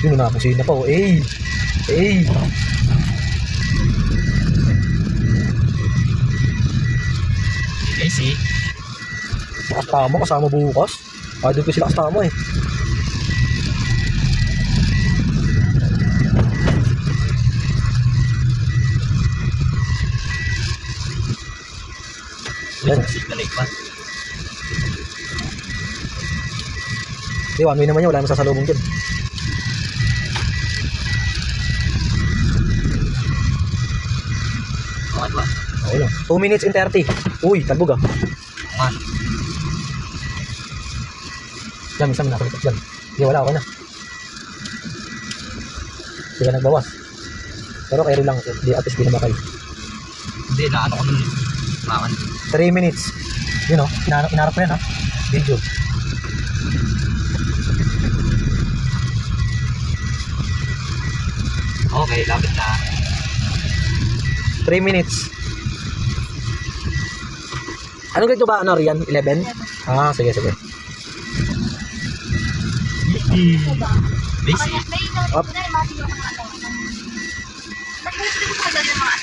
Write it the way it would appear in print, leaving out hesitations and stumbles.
Yun, napusin na pa oh. Easy. Kasama bukas. Doon ko sila kasama eh. Yan. Di, one way naman yun. Wala naman sasalubong dyan. Okay lang. 2 minutes and 30. Uy, talbog ah. Yan, minsan nasa likod dyan. Hindi, wala, okay na. Hindi ka nagbawas. Pero carry lang. Di, at least di na makay. Hindi, naano ko nun. 3 minutes. Yun o, inarap ko yan ha. Video. Okay, lapit na. 3 minutes. Anong grade ba, ano, Rian? 11? Ah, sige. Basic. Up.